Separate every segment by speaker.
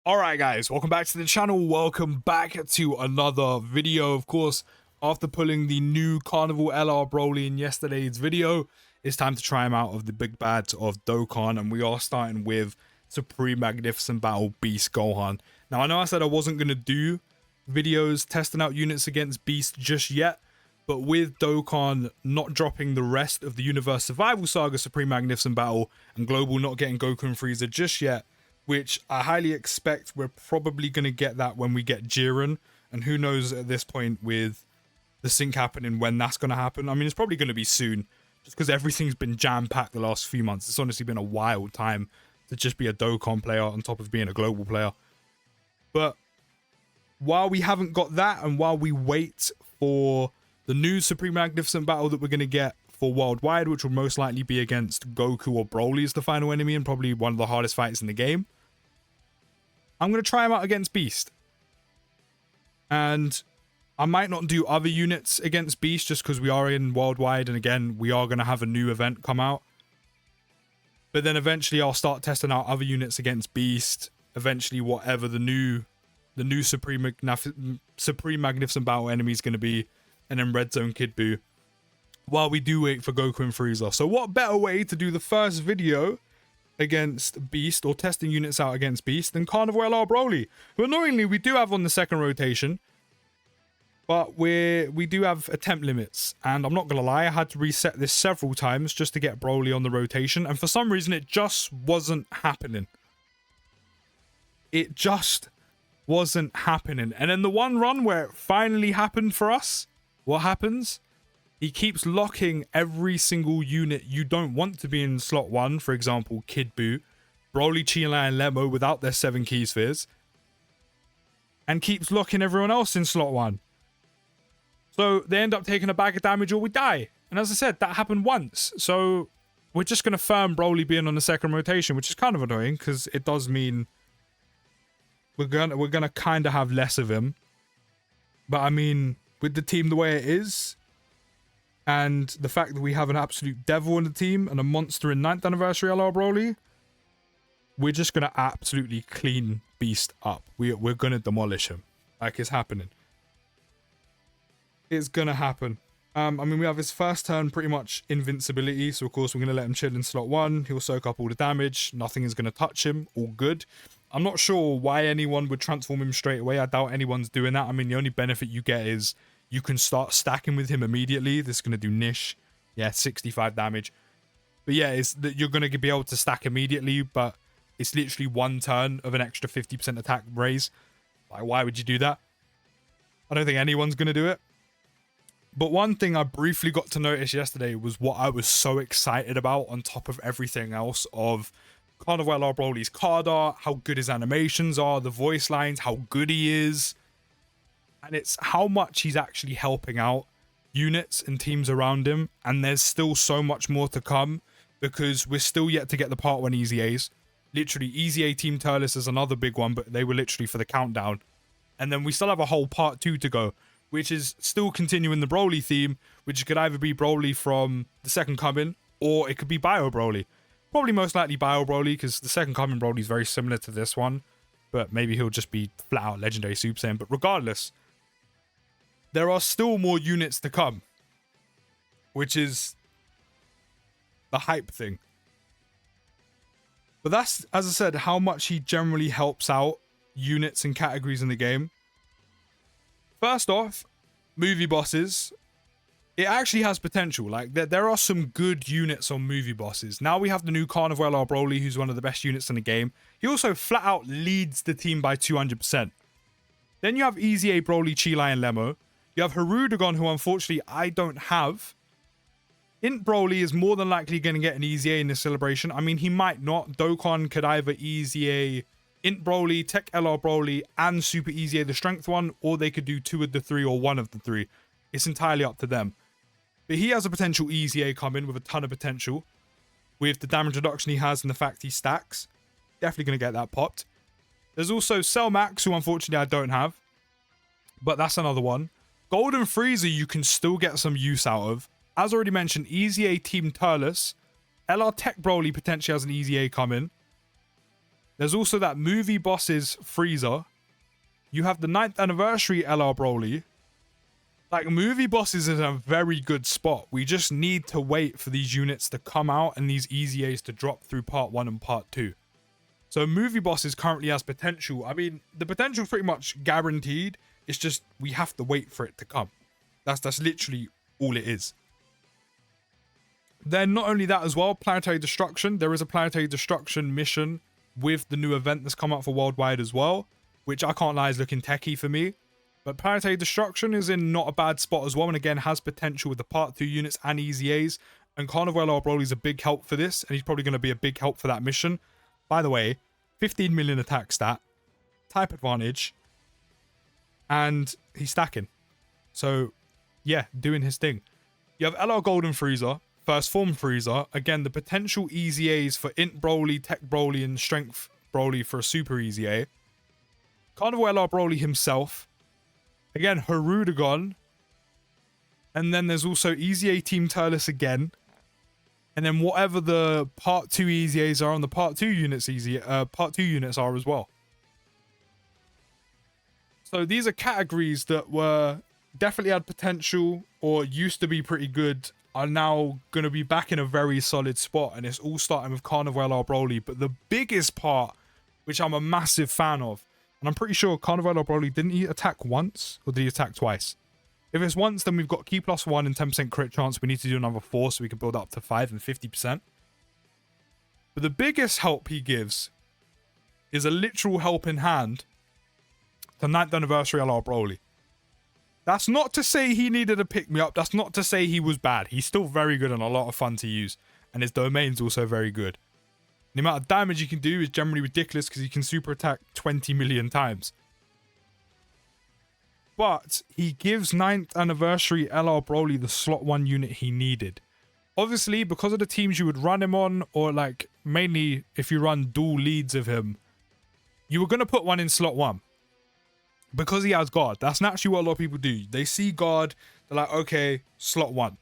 Speaker 1: Alright guys, welcome back to the channel, welcome back to another video. Of course, after pulling the new Carnival LR BROLY in yesterday's video, it's time to try him out of the big bads of Dokkan, and we are starting with Supreme Magnificent Battle Beast Gohan. Now I know I said I wasn't going to do videos testing out units against Beast just yet, but with Dokkan not dropping the rest of the Universe Survival Saga Supreme Magnificent Battle and Global not getting Goku and Frieza just yet, which I highly expect we're probably going to get that when we get Jiren, and who knows at this point with the sync happening when that's going to happen. I mean, it's probably going to be soon, just because everything's been jam-packed the last few months. It's honestly been a wild time to just be a Dokkan player on top of being a global player. But while we haven't got that, and while we wait for the new Supreme Magnificent Battle that we're going to get for Worldwide, which will most likely be against Goku or BROLY as the final enemy, and probably one of the hardest fights in the game, I'm going to try him out against Beast. And I might not do other units against Beast just because we are in Worldwide, and again, we are going to have a new event come out. But then eventually I'll start testing out other units against Beast. Eventually whatever the new Supreme Magnificent Battle enemy is going to be. And then Red Zone Kid Buu, while we do wait for Goku and Frieza. So what better way to do the first video against Beast, or testing units out against Beast, than Carnival LR BROLY, who annoyingly we do have on the second rotation, but we do have attempt limits, and I'm not gonna lie, I had to reset this several times just to get BROLY on the rotation, and for some reason it just wasn't happening. It just wasn't happening. And then the one run where it finally happened for us, what happens? He keeps locking every single unit you don't want to be in slot 1, for example, Kid Buu, BROLY, Chi-Lai, and Lemo without their 7 key spheres, and keeps locking everyone else in slot 1. So they end up taking a bag of damage or we die. And as I said, that happened once. So we're just going to firm BROLY being on the second rotation, which is kind of annoying because it does mean we're gonna kind of have less of him. But I mean, with the team the way it is, and the fact that we have an absolute devil in the team and a monster in 9th anniversary LR BROLY, we're just going to absolutely clean Beast up. We're going to demolish him. Like, it's happening. It's going to happen. I mean, we have his first turn pretty much invincibility, so of course we're going to let him chill in slot 1. He'll soak up all the damage. Nothing is going to touch him. All good. I'm not sure why anyone would transform him straight away. I doubt anyone's doing that. I mean, the only benefit you get is you can start stacking with him immediately. This is going to do niche. Yeah, 65 damage. But yeah, it's that you're going to be able to stack immediately, but it's literally one turn of an extra 50% attack raise. Like, why would you do that? I don't think anyone's going to do it. But one thing I briefly got to notice yesterday was what I was so excited about on top of everything else of Carnival LR BROLY's card art, how good his animations are, the voice lines, how good he is. And it's how much he's actually helping out units and teams around him. And there's still so much more to come because we're still yet to get the part 1 Easy A's. Literally, Easy A Team Turles is another big one, but they were literally for the countdown. And then we still have a whole part 2 to go, which is still continuing the BROLY theme, which could either be BROLY from the Second Coming, or it could be Bio BROLY. Probably most likely Bio BROLY, because the Second Coming BROLY is very similar to this one. But maybe he'll just be flat out Legendary Super Saiyan. But regardless, there are still more units to come, which is the hype thing. But that's, as I said, how much he generally helps out units and categories in the game. First off, movie bosses. It actually has potential. Like, there are some good units on movie bosses. Now we have the new Carnival LR BROLY, who's one of the best units in the game. He also flat out leads the team by 200%. Then you have Easy A BROLY, Chi-Lai, and Lemo. You have Hirudegon, who unfortunately I don't have. Int BROLY is more than likely going to get an Easy A in this celebration. I mean, he might not. Dokkan could either Easy A Int BROLY, Tech LR BROLY, and Super Easy A the strength one, or they could do 2 of the 3 or 1 of the 3. It's entirely up to them. But he has a potential Easy A coming with a ton of potential. With the damage reduction he has and the fact he stacks. Definitely going to get that popped. There's also Cell Max, who unfortunately I don't have. But that's another one. Golden Frieza you can still get some use out of. As already mentioned, Easy A Team Turles. LR Tech BROLY potentially has an Easy A coming. There's also that movie bosses Frieza. You have the 9th anniversary LR Broly. Like, movie bosses is a very good spot. We just need to wait for these units to come out and these easy A's to drop through part 1 and part 2. So movie bosses currently has potential. I mean, the potential is pretty much guaranteed. It's just we have to wait for it to come. That's literally all it is. Then not only that as well, Planetary Destruction. There is a Planetary Destruction mission with the new event that's come out for Worldwide as well, which I can't lie is looking techie for me. But Planetary Destruction is in not a bad spot as well, and again has potential with the Part 2 units and Easy A's. And Carnival LR Broly is a big help for this, and he's probably going to be a big help for that mission. By the way, 15 million attack stat, type advantage, and he's stacking. So, yeah, doing his thing. You have LR Golden Frieza, First Form Frieza. Again, the potential Easy A's for Int Broly, Tech Broly, and Strength Broly for a Super Easy A. Carnival LR Broly himself. Again, Harudagon. And then there's also Easy A Team Turles again. And then whatever the Part 2 Easy A's are on the Part 2 units Part 2 units are as well. So these are categories that were definitely had potential or used to be pretty good, are now going to be back in a very solid spot, and it's all starting with Carnival LR Broly. But the biggest part, which I'm a massive fan of, and I'm pretty sure Carnival LR Broly, didn't he attack once or did he attack twice? If it's once, then we've got key +1 and 10% crit chance. We need to do another 4 so we can build up to 5 and 50%. But the biggest help he gives is a literal helping hand to 9th anniversary LR Broly. That's not to say he needed a pick-me-up. That's not to say he was bad. He's still very good and a lot of fun to use. And his domain's also very good. The amount of damage he can do is generally ridiculous because he can super attack 20 million times. But he gives 9th anniversary LR Broly the slot 1 unit he needed. Obviously, because of the teams you would run him on, or like mainly if you run dual leads of him, you were going to put one in slot 1. Because he has guard. That's naturally what a lot of people do. They see guard, they're like, okay, slot 1.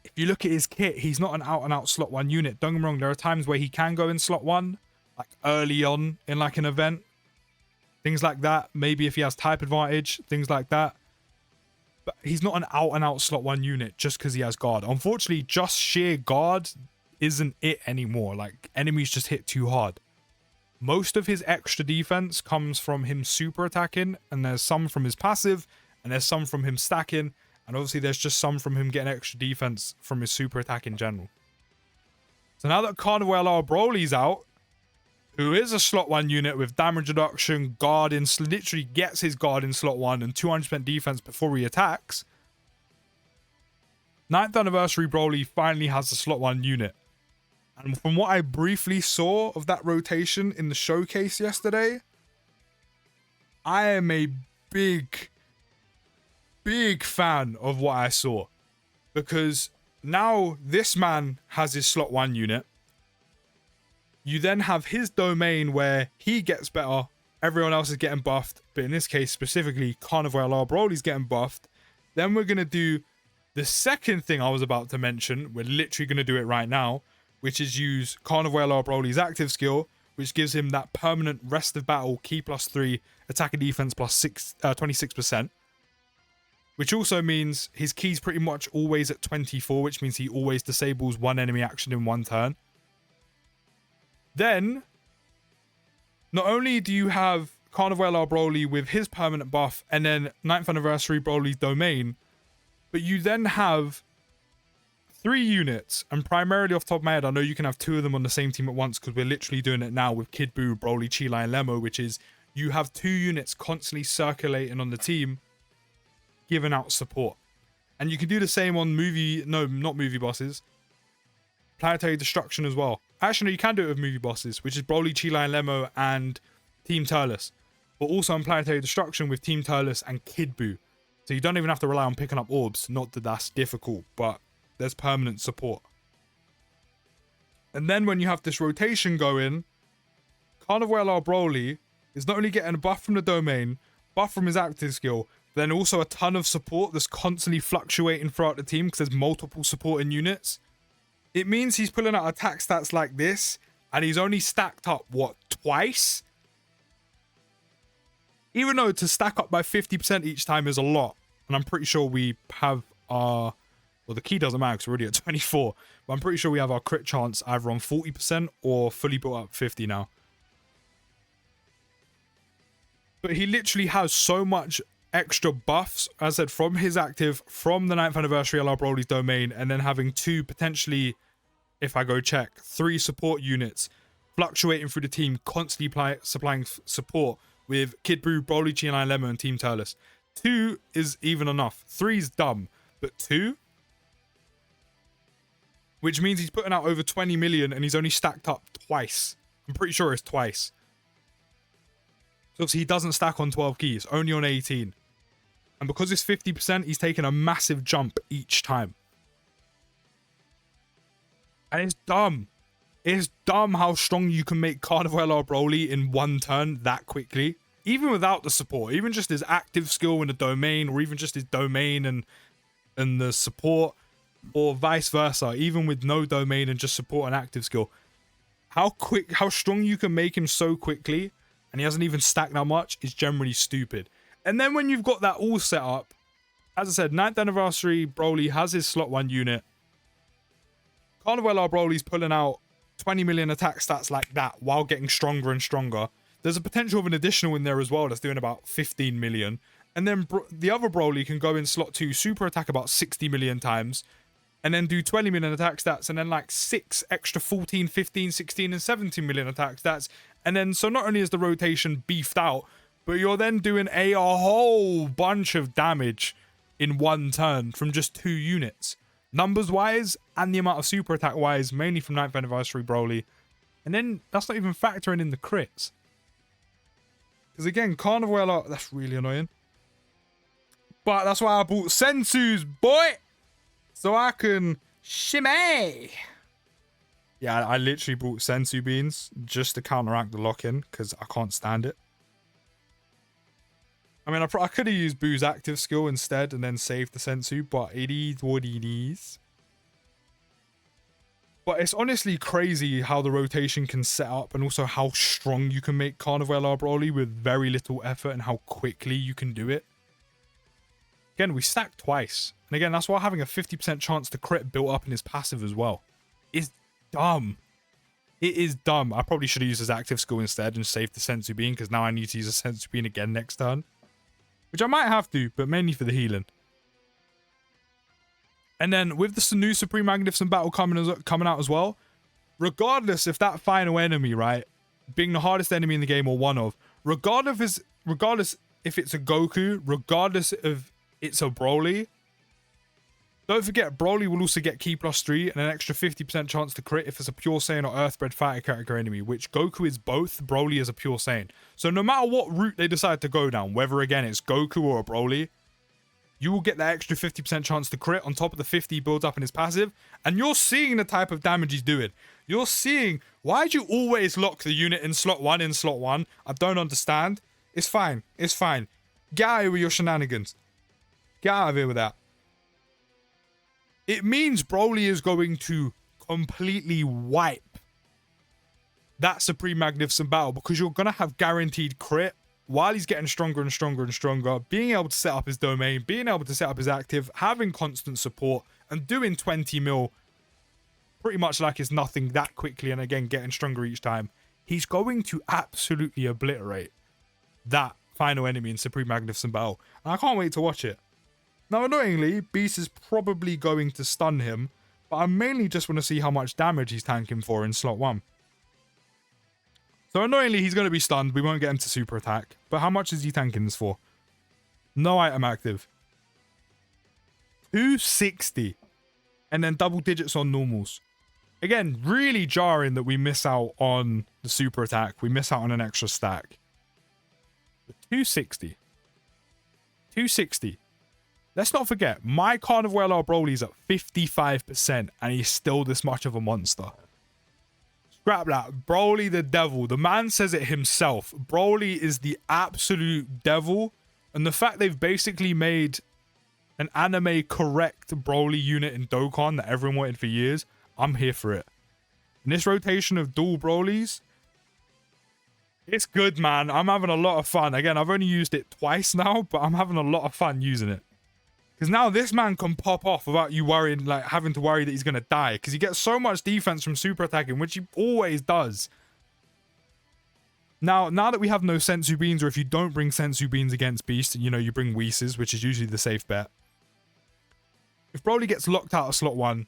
Speaker 1: If you look at his kit, he's not an out-and-out slot 1 unit. Don't get me wrong, there are times where he can go in slot 1, like early on in like an event. Things like that. Maybe if he has type advantage, things like that. But he's not an out-and-out slot 1 unit just because he has guard. Unfortunately, just sheer guard isn't it anymore. Like, enemies just hit too hard. Most of his extra defense comes from him super attacking, and there's some from his passive, and there's some from him stacking, and obviously there's just some from him getting extra defense from his super attack in general. So now that Carnival LR Broly's out, who is a slot 1 unit with damage reduction, guard in, literally gets his guard in slot 1 and 200% defense before he attacks, 9th anniversary Broly finally has a slot 1 unit. And from what I briefly saw of that rotation in the showcase yesterday, I am a big fan of what I saw. Because now this man has his slot 1 unit. You then have his domain where he gets better, everyone else is getting buffed, but in this case specifically, Carnival LR Broly's getting buffed. Then we're going to do the second thing I was about to mention. We're literally going to do it right now, which is use Carnival LR Broly's active skill, which gives him that permanent rest of battle key +3, attack and defense plus 26%. Which also means his key's pretty much always at 24, which means he always disables 1 enemy action in 1 turn. Then, not only do you have Carnival LR Broly with his permanent buff, and then 9th anniversary Broly's domain, but you then have 3 units, and primarily off the top of my head, I know you can have 2 of them on the same team at once because we're literally doing it now with Kid Buu, Broly, Cheelai, and Lemo, which is you have 2 units constantly circulating on the team, giving out support. And you can do the same on not movie bosses, Planetary Destruction as well. Actually, no, you can do it with movie bosses, which is Broly, Cheelai, and Lemo, and Team Turles. But also on Planetary Destruction with Team Turles and Kid Buu. So you don't even have to rely on picking up orbs. Not that that's difficult, but there's permanent support. And then when you have this rotation going, Carnival LR Broly is not only getting a buff from the domain, buff from his active skill, but then also a ton of support that's constantly fluctuating throughout the team because there's multiple supporting units. It means he's pulling out attack stats like this And he's only stacked up, what, twice? Even though to stack up by 50% each time is a lot. And I'm pretty sure we have our... Well, the key doesn't matter because we're already at 24. But I'm pretty sure we have our crit chance either on 40% or fully built up 50 now. But he literally has so much extra buffs, as I said, from his active, from the 9th anniversary LR Broly's domain, and then having 2 potentially, if I go check, 3 support units fluctuating through the team, constantly supplying support with Kid Buu, Broly, Chi9 Lemon, and Team Turles. 2 is even enough. 3 is dumb, but 2? Which means he's putting out over 20 million and he's only stacked up twice. I'm pretty sure it's twice. So obviously he doesn't stack on 12 keys, only on 18. And because it's 50%, he's taking a massive jump each time. And it's dumb. It's dumb how strong you can make Carnival LR Broly in one turn that quickly. Even without the support, even just his active skill in the domain, or even just his domain and the support, or vice versa, even with no domain and just support and active skill. How strong you can make him so quickly, and he hasn't even stacked that much, is generally stupid. And then when you've got that all set up, as I said, 9th anniversary Broly has his slot 1 unit. Carnival LR Broly's pulling out 20 million attack stats like that while getting stronger and stronger. There's a potential of an additional in there as well that's doing about 15 million. And then the other Broly can go in slot 2, super attack about 60 million times, and then do 20 million attack stats, and then like 6 extra 14, 15, 16, and 17 million attack stats. And then, so not only is the rotation beefed out, but you're then doing a whole bunch of damage in one turn from just 2 units. Numbers-wise, and the amount of super attack-wise, mainly from 9th anniversary Broly. And then, that's not even factoring in the crits. Because again, Carnival, that's really annoying. But that's why I bought Sensu's, boy! So I can shimmy. Yeah, I literally bought Sensu beans just to counteract the lock-in because I can't stand it. I mean, I could have used Buu's active skill instead and then saved the Sensu, but it is what it is. But it's honestly crazy how the rotation can set up and also how strong you can make Carnival LR Broly with very little effort and how quickly you can do it. Again, we stacked twice. And again, that's why having a 50% chance to crit built up in his passive as well. It's dumb. It is dumb. I probably should have used his active skill instead and saved the Sensu Bean, because now I need to use a Sensu Bean again next turn. Which I might have to, but mainly for the healing. And then with the new Supreme Magnificent Battle coming out as well, regardless if that final enemy, right, being the hardest enemy in the game or one of, regardless if it's a Goku, regardless if it's a Broly, don't forget Broly will also get Key +3 and an extra 50% chance to crit if it's a Pure Saiyan or Earthbred fighter character enemy, which Goku is both, Broly is a Pure Saiyan. So no matter what route they decide to go down, whether again it's Goku or a Broly, you will get that extra 50% chance to crit on top of the 50 he builds up in his passive, and you're seeing the type of damage he's doing. You're seeing, why'd you always lock the unit in slot 1 I don't understand. It's fine. It's fine. Get out of here with your shenanigans. Get out of here with that. It means Broly is going to completely wipe that Supreme Magnificent Battle, because you're going to have guaranteed crit while he's getting stronger and stronger and stronger, being able to set up his domain, being able to set up his active, having constant support, and doing 20 mil pretty much like it's nothing that quickly, and again, getting stronger each time. He's going to absolutely obliterate that final enemy in Supreme Magnificent Battle. And I can't wait to watch it. Now, annoyingly, Beast is probably going to stun him, but I mainly just want to see how much damage he's tanking for in slot 1. So annoyingly, he's going to be stunned. We won't get him to super attack. But how much is he tanking this for? No item active. 260. And then double digits on normals. Again, really jarring that we miss out on the super attack. We miss out on an extra stack. But 260. 260. Let's not forget, my Carnival LR Broly's at 55%, and he's still this much of a monster. Scrap that. Broly the devil. The man says it himself. Broly is the absolute devil. And the fact they've basically made an anime correct Broly unit in Dokkan that everyone wanted for years, I'm here for it. And this rotation of dual Brolys, it's good, man. I'm having a lot of fun. Again, I've only used it twice now, but I'm having a lot of fun using it. Because now this man can pop off without you worrying, like having to worry that he's going to die. Because he gets so much defense from super attacking, which he always does. Now that we have no Sensu Beans, or if you don't bring Sensu Beans against Beast, you know, you bring Whis, which is usually the safe bet. If Broly gets locked out of slot 1,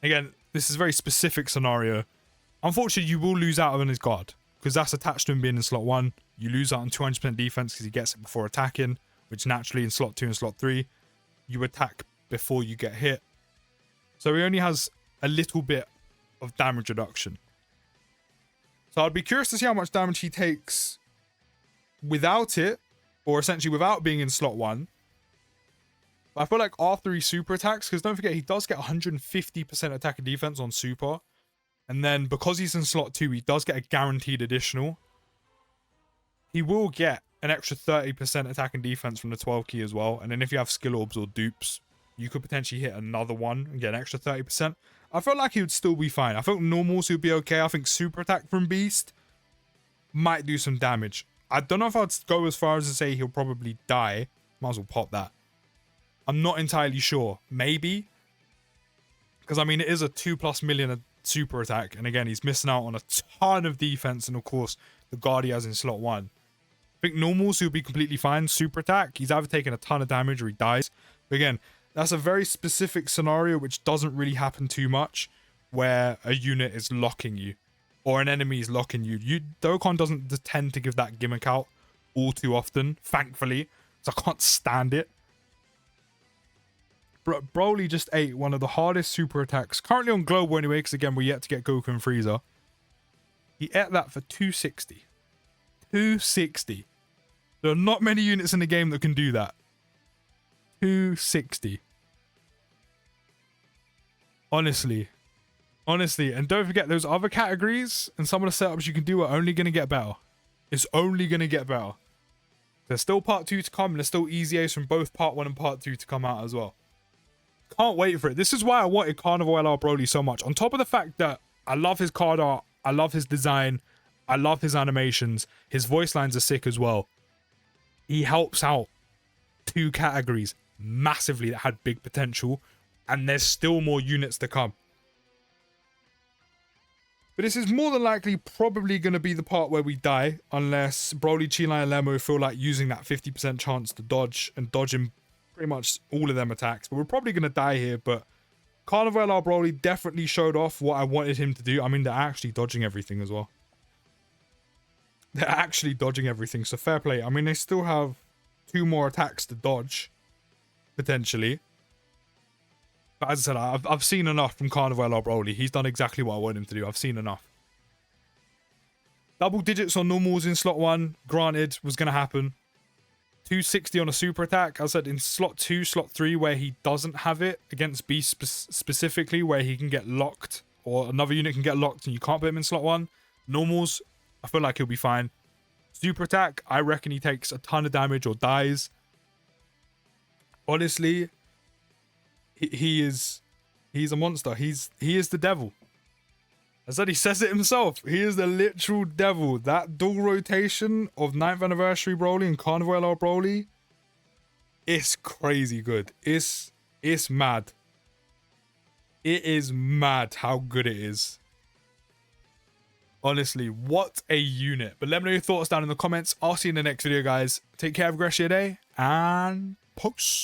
Speaker 1: again, this is a very specific scenario. Unfortunately, you will lose out on his guard. Because that's attached to him being in slot 1. You lose out on 200% defense because he gets it before attacking. Which naturally in slot 2 and slot 3, you attack before you get hit. So he only has a little bit of damage reduction. So I'd be curious to see how much damage he takes without it. Or essentially without being in slot 1. But I feel like after he super attacks, because don't forget he does get 150% attack and defense on super. And then because he's in slot 2, he does get a guaranteed additional. He will get an extra 30% attack and defense from the 12 key as well. And then if you have skill orbs or dupes, you could potentially hit another one and get an extra 30%. I felt like he would still be fine. I felt normals would be okay. I think super attack from Beast might do some damage. I don't know if I'd go as far as to say he'll probably die. Might as well pop that. I'm not entirely sure. Maybe. Because I mean, it is a 2+ million super attack. And again, he's missing out on a ton of defense. And of course, the guard he has in slot 1. I think normals he'll be completely fine. Super attack, he's either taking a ton of damage or he dies. But again, that's a very specific scenario which doesn't really happen too much, where a unit is locking you or an enemy is locking you. Dokkan doesn't tend to give that gimmick out all too often, thankfully, so I can't stand it. Broly just ate one of the hardest super attacks currently on global anyway, because again, we're yet to get Goku and Frieza. He ate that for 260. 260. There are not many units in the game that can do that. 260. Honestly. And don't forget, those other categories and some of the setups you can do are only going to get better. It's only going to get better. There's still part 2 to come, and there's still easy A's from both part 1 and part 2 to come out as well. Can't wait for it. This is why I wanted Carnival LR Broly so much. On top of the fact that I love his card art, I love his design, I love his animations, his voice lines are sick as well. He helps out 2 categories massively that had big potential, and there's still more units to come. But this is more than likely probably going to be the part where we die, unless Broly, Chi-Line, and Lemo feel like using that 50% chance to dodge and dodging pretty much all of them attacks. But we're probably going to die here, but Carnival LR Broly definitely showed off what I wanted him to do. I mean, they're actually dodging everything as well. They're actually dodging everything, so fair play. I mean, they still have 2 more attacks to dodge, potentially. But as I said, I've seen enough from Carnival LR Broly. He's done exactly what I want him to do. I've seen enough. Double digits on normals in slot 1, granted, was going to happen. 260 on a super attack. As I said, in slot 2, slot 3, where he doesn't have it, against Beast specifically, where he can get locked, or another unit can get locked and you can't put him in slot 1. Normals, I feel like he'll be fine. Super attack, I reckon he takes a ton of damage or dies. Honestly, he's a monster. He is the devil. As I said, he says it himself. He is the literal devil. That dual rotation of 9th anniversary Broly and Carnival LR Broly, it's crazy good. It's mad. It is mad how good it is. Honestly, what a unit. But let me know your thoughts down in the comments. I'll see you in the next video, guys. Take care, have a great day, and peace.